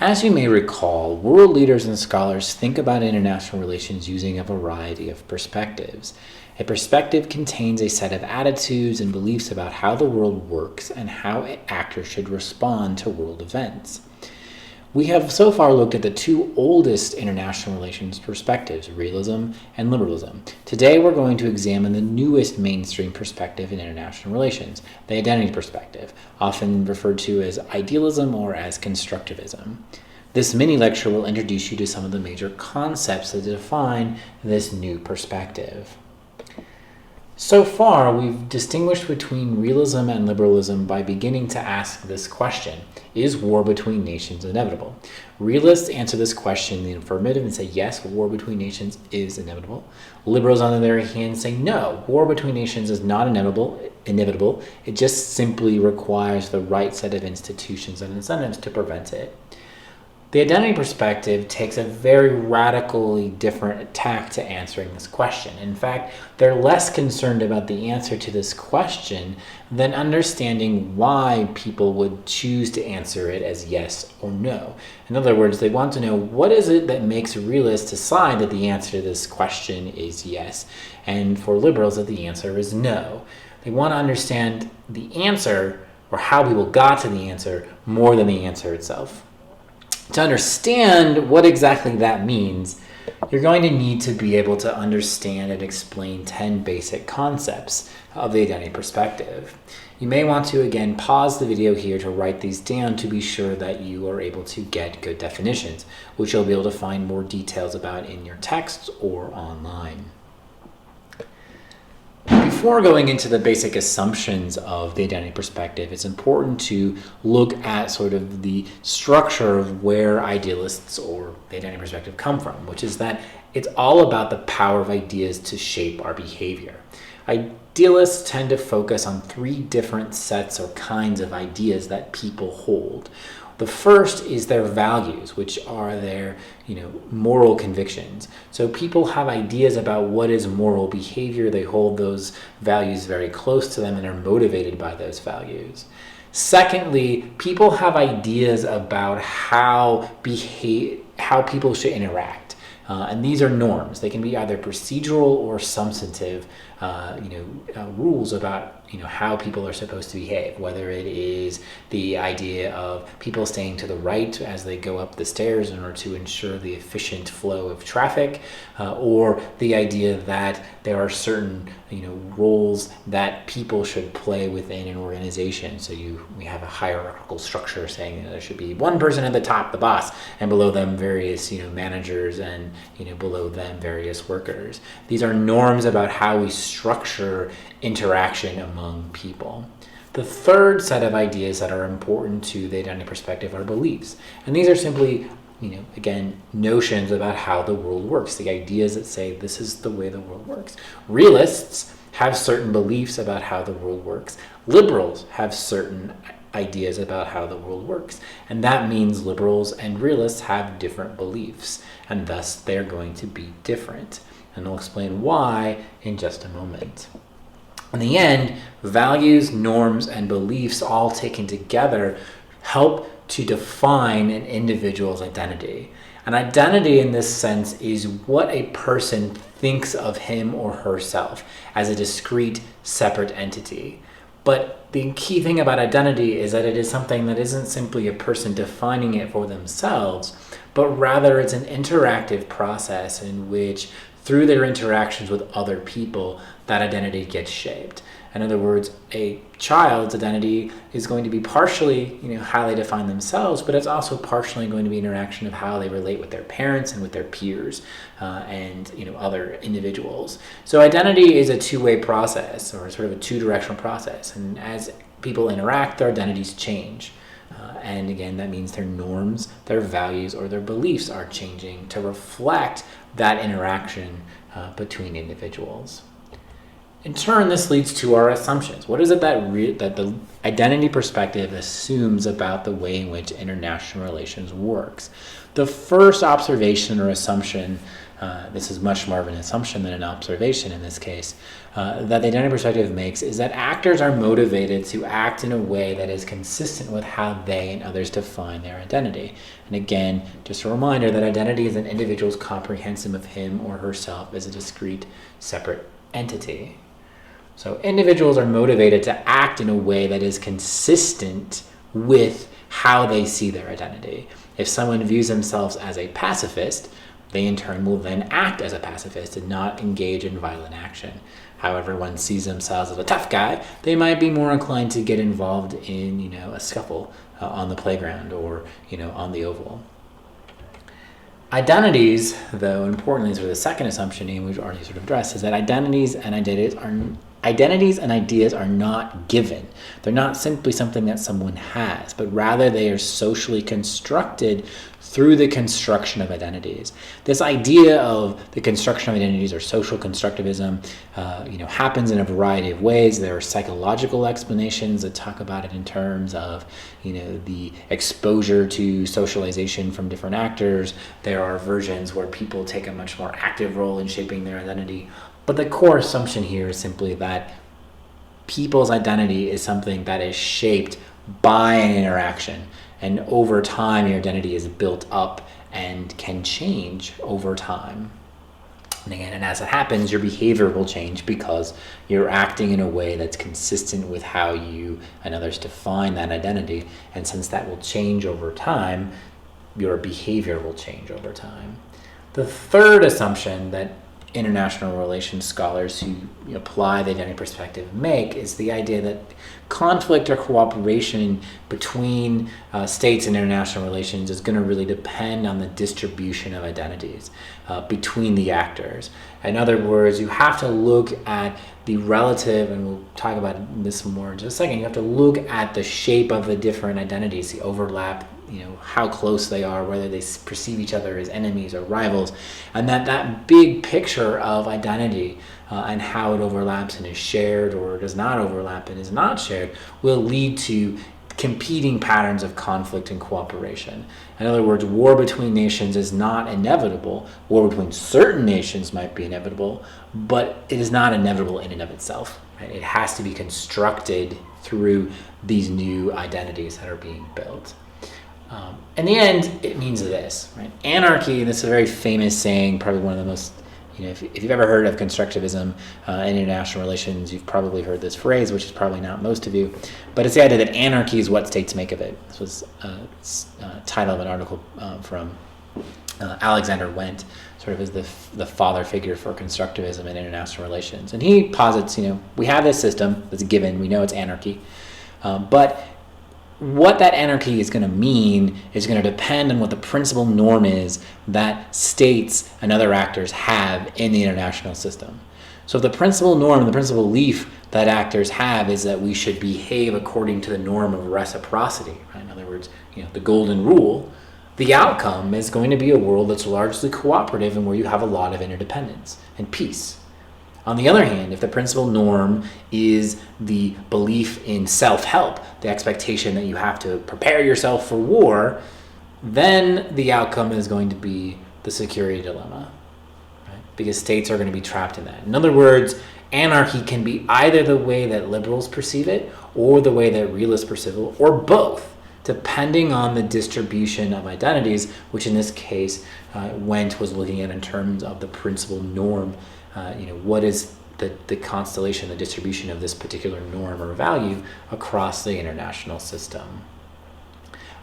As you may recall, world leaders and scholars think about international relations using a variety of perspectives. A perspective contains a set of attitudes and beliefs about how the world works and how actors should respond to world events. We have so far looked at the two oldest international relations perspectives, realism and liberalism. Today we're going to examine the newest mainstream perspective in international relations, the identity perspective, often referred to as idealism or as constructivism. This mini lecture will introduce you to some of the major concepts that define this new perspective. So far, we've distinguished between realism and liberalism by beginning to ask this question: is war between nations inevitable? Realists answer this question in the affirmative and say, yes, war between nations is inevitable. Liberals, on the other hand, say, no, war between nations is not inevitable. It just simply requires the right set of institutions and incentives to prevent it. The identity perspective takes a very radically different attack to answering this question. In fact, they're less concerned about the answer to this question than understanding why people would choose to answer it as yes or no. In other words, they want to know what is it that makes realists decide that the answer to this question is yes, and for liberals that the answer is no. They want to understand the answer or how people got to the answer more than the answer itself. To understand what exactly that means, you're going to need to be able to understand and explain 10 basic concepts of the identity perspective. You may want to, again, pause the video here to write these down to be sure that you are able to get good definitions, which you'll be able to find more details about in your texts or online. Before going into the basic assumptions of the identity perspective, it's important to look at sort of the structure of where idealists or the identity perspective come from, which is that it's all about the power of ideas to shape our behavior. Idealists tend to focus on three different sets or kinds of ideas that people hold. The first is their values, which are their, moral convictions. So people have ideas about what is moral behavior. They hold those values very close to them and are motivated by those values. Secondly, people have ideas about how people should interact. And these are norms. They can be either procedural or substantive, rules about how people are supposed to behave, whether it is the idea of people staying to the right as they go up the stairs in order to ensure the efficient flow of traffic, or the idea that there are certain roles that people should play within an organization. So we have a hierarchical structure saying that there should be one person at the top, the boss, and below them various managers, and below them various workers. These are norms about how we structure interaction among people. The third set of ideas that are important to the identity perspective are beliefs. And these are simply, again, notions about how the world works, the ideas that say this is the way the world works. Realists have certain beliefs about how the world works. Liberals have certain ideas about how the world works. And that means liberals and realists have different beliefs, and thus they're going to be different. And I'll explain why in just a moment. In the end, values, norms, and beliefs all taken together help to define an individual's identity. An identity in this sense is what a person thinks of him or herself as a discrete, separate entity. But the key thing about identity is that it is something that isn't simply a person defining it for themselves, but rather it's an interactive process in which, through their interactions with other people, that identity gets shaped. In other words, a child's identity is going to be partially, how they define themselves, but it's also partially going to be an interaction of how they relate with their parents and with their peers, and other individuals. So identity is a two-way process, or sort of a two-directional process. And as people interact, their identities change. And again, that means their norms, their values, or their beliefs are changing to reflect that interaction between individuals. In turn, this leads to our assumptions. What is it that the identity perspective assumes about the way in which international relations works? The first observation or assumption, this is much more of an assumption than an observation in this case, that the identity perspective makes is that actors are motivated to act in a way that is consistent with how they and others define their identity. And again, just a reminder that identity is an individual's comprehension of him or herself as a discrete, separate entity. So individuals are motivated to act in a way that is consistent with how they see their identity. If someone views themselves as a pacifist, they in turn will then act as a pacifist and not engage in violent action. However, one sees themselves as a tough guy, they might be more inclined to get involved in, a scuffle on the playground or, on the oval. Identities, though, importantly, is the second assumption we've already sort of addressed, is that identities and ideas are not given. They're not simply something that someone has, but rather they are socially constructed through the construction of identities. This idea of the construction of identities or social constructivism, happens in a variety of ways. There are psychological explanations that talk about it in terms of, the exposure to socialization from different actors. There are versions where people take a much more active role in shaping their identity. But the core assumption here is simply that people's identity is something that is shaped by an interaction. And over time, your identity is built up and can change over time. And as it happens, your behavior will change because you're acting in a way that's consistent with how you and others define that identity. And since that will change over time, your behavior will change over time. The third assumption that international relations scholars who apply the identity perspective make is the idea that conflict or cooperation between states and international relations is going to really depend on the distribution of identities between the actors. In other words, you have to look at the relative, and we'll talk about this more in just a second, you have to look at the shape of the different identities, the overlap, how close they are, whether they perceive each other as enemies or rivals, and that big picture of identity and how it overlaps and is shared or does not overlap and is not shared will lead to competing patterns of conflict and cooperation. In other words, war between nations is not inevitable. War between certain nations might be inevitable, but it is not inevitable in and of itself. Right? It has to be constructed through these new identities that are being built. In the end, it means this, right? Anarchy, and this is a very famous saying, probably one of the most, if you've ever heard of constructivism in international relations, you've probably heard this phrase, which is probably not most of you, but it's the idea that anarchy is what states make of it. This was a title of an article from Alexander Wendt, sort of as the father figure for constructivism in international relations. And he posits, we have this system that's a given, we know it's anarchy, but what that anarchy is going to mean is going to depend on what the principal norm is that states and other actors have in the international system. So if the principal norm, the principal belief that actors have is that we should behave according to the norm of reciprocity, right? In other words, the golden rule, the outcome is going to be a world that's largely cooperative and where you have a lot of interdependence and peace. On the other hand, if the principal norm is the belief in self-help, the expectation that you have to prepare yourself for war, then the outcome is going to be the security dilemma, right? Because states are going to be trapped in that. In other words, anarchy can be either the way that liberals perceive it or the way that realists perceive it, or both, depending on the distribution of identities, which in this case, Wendt was looking at in terms of the principal norm. What is the constellation, the distribution of this particular norm or value across the international system.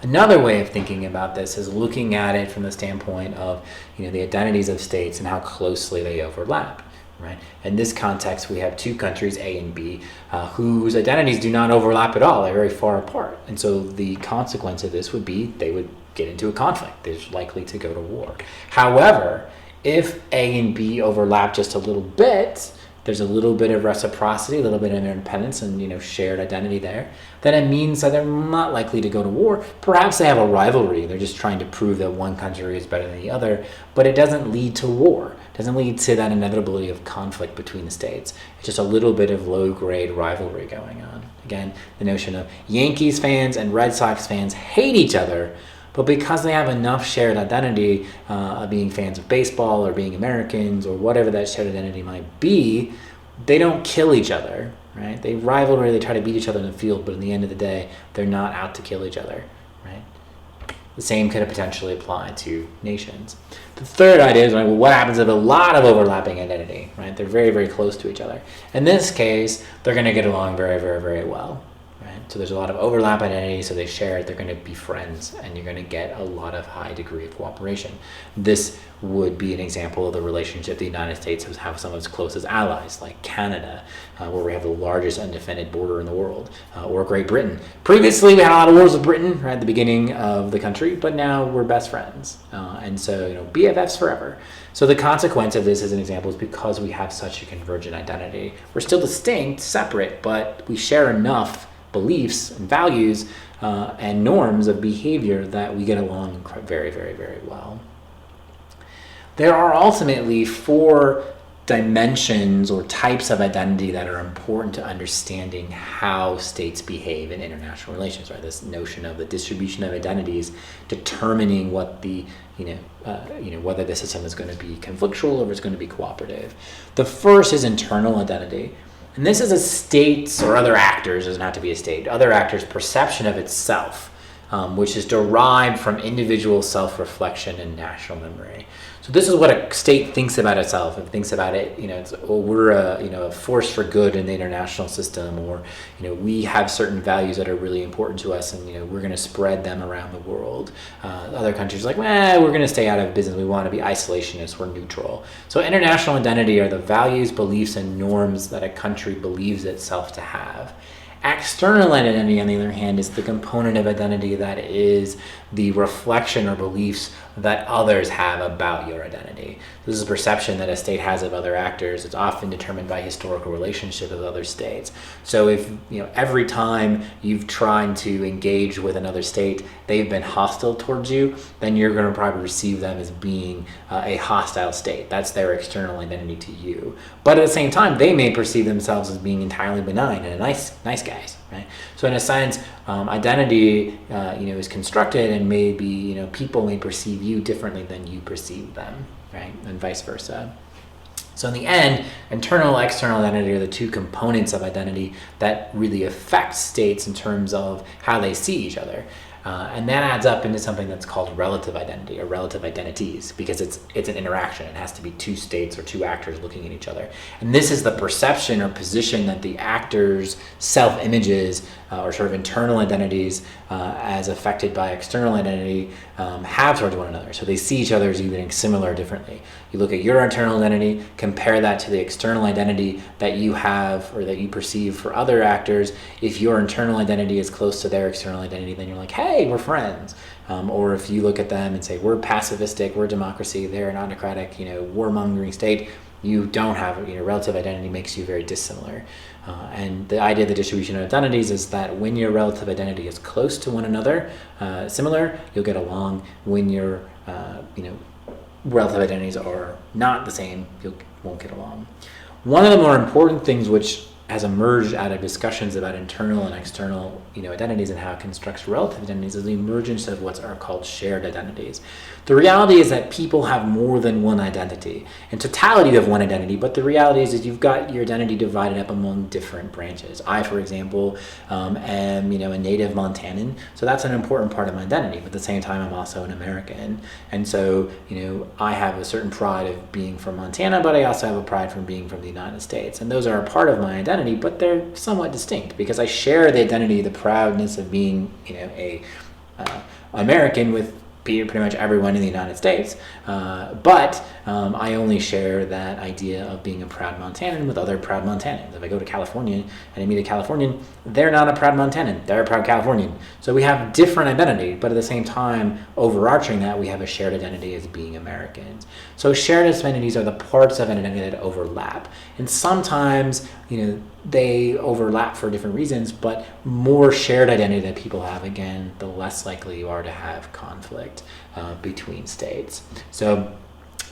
Another way of thinking about this is looking at it from the standpoint of the identities of states and how closely they overlap. Right? In this context, we have two countries, A and B, whose identities do not overlap at all. They're very far apart. And so the consequence of this would be they would get into a conflict. They're likely to go to war. However, if A and B overlap just a little bit, there's a little bit of reciprocity, a little bit of independence and, shared identity there, then it means that they're not likely to go to war. Perhaps they have a rivalry. They're just trying to prove that one country is better than the other, but it doesn't lead to war. It doesn't lead to that inevitability of conflict between the states. It's just a little bit of low-grade rivalry going on. Again, the notion of Yankees fans and Red Sox fans hate each other, but because they have enough shared identity of being fans of baseball or being Americans or whatever that shared identity might be, they don't kill each other, right? They rivalry, they try to beat each other in the field, but in the end of the day, they're not out to kill each other, right? The same could potentially apply to nations. The third idea is, what happens if a lot of overlapping identity, right? They're very, very close to each other. In this case, they're going to get along very, very, very well. So there's a lot of overlap identity, so they share it, they're going to be friends, and you're going to get a lot of high degree of cooperation. This would be an example of the relationship the United States has some of its closest allies, like Canada, where we have the largest undefended border in the world, or Great Britain. Previously, we had a lot of wars with Britain right at the beginning of the country, but now we're best friends. And so, BFFs forever. So the consequence of this, as an example, is because we have such a convergent identity. We're still distinct, separate, but we share enough beliefs and values and norms of behavior that we get along very, very, very well. There are ultimately 4 dimensions or types of identity that are important to understanding how states behave in international relations, right? This notion of the distribution of identities determining what the, whether the system is going to be conflictual or it's going to be cooperative. The first is internal identity. And this is a state's or other actors, doesn't have to be a state, other actors' perception of itself, which is derived from individual self-reflection and national memory. So this is what a state thinks about itself. It thinks about it, we're a force for good in the international system, or, we have certain values that are really important to us, and, we're going to spread them around the world. Other countries are like, we're going to stay out of business. We want to be isolationists. We're neutral. So international identity are the values, beliefs, and norms that a country believes itself to have. External identity, on the other hand, is the component of identity that is the reflection or beliefs that others have about your identity. This is a perception that a state has of other actors. It's often determined by historical relationship with other states. So if, every time you've tried to engage with another state, they've been hostile towards you, then you're going to probably receive them as being a hostile state. That's their external identity to you. But at the same time, they may perceive themselves as being entirely benign and nice guys, right? So in a sense, identity, is constructed, and maybe, people may perceive you differently than you perceive them, right? And vice versa. So in the end, internal, external identity are the 2 components of identity that really affect states in terms of how they see each other. And that adds up into something that's called relative identity or relative identities, because it's an interaction. It has to be 2 states or 2 actors looking at each other. And this is the perception or position that the actors' self-images or sort of internal identities as affected by external identity have towards one another. So they see each other as either similar or differently. You look at your internal identity, compare that to the external identity that you have or that you perceive for other actors. If your internal identity is close to their external identity, then you're like, hey, we're friends. Or if you look at them and say, we're pacifistic, we're democracy, they're an autocratic, warmongering state, you don't have, relative identity makes you very dissimilar. And the idea of the distribution of identities is that when your relative identity is close to one another, similar, you'll get along. When your, relative identities are not the same, you won't get along. One of the more important things which has emerged out of discussions about internal and external, identities and how it constructs relative identities is the emergence of what are called shared identities. The reality is that people have more than one identity. In totality, you have one identity, but the reality is you've got your identity divided up among different branches. I, for example, am, a native Montanan, so that's an important part of my identity, but at the same time, I'm also an American. And so, I have a certain pride of being from Montana, but I also have a pride from being from the United States. And those are a part of my identity, but they're somewhat distinct because I share the identity, the proudness of being, a American with pretty much everyone in the United States, but I only share that idea of being a proud Montanan with other proud Montanans. If I go to California and I meet a Californian, they're not a proud Montanan, they're a proud Californian. So we have different identity, but at the same time, overarching that, we have a shared identity as being Americans. So shared identities are the parts of an identity that overlap. And sometimes, they overlap for different reasons, but more shared identity that people have, again, the less likely you are to have conflict between states. So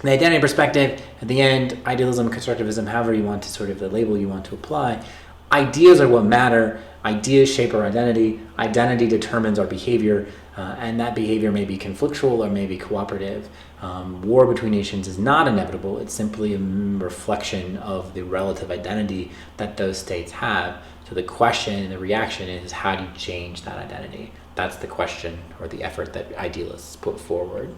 the identity perspective, at the end, idealism, constructivism, however you want to sort of the label you want to apply, ideas are what matter. Ideas shape our identity. Identity determines our behavior, and that behavior may be conflictual or may be cooperative. War between nations is not inevitable. It's simply a reflection of the relative identity that those states have. So the question and the reaction is, how do you change that identity? That's the question or the effort that idealists put forward.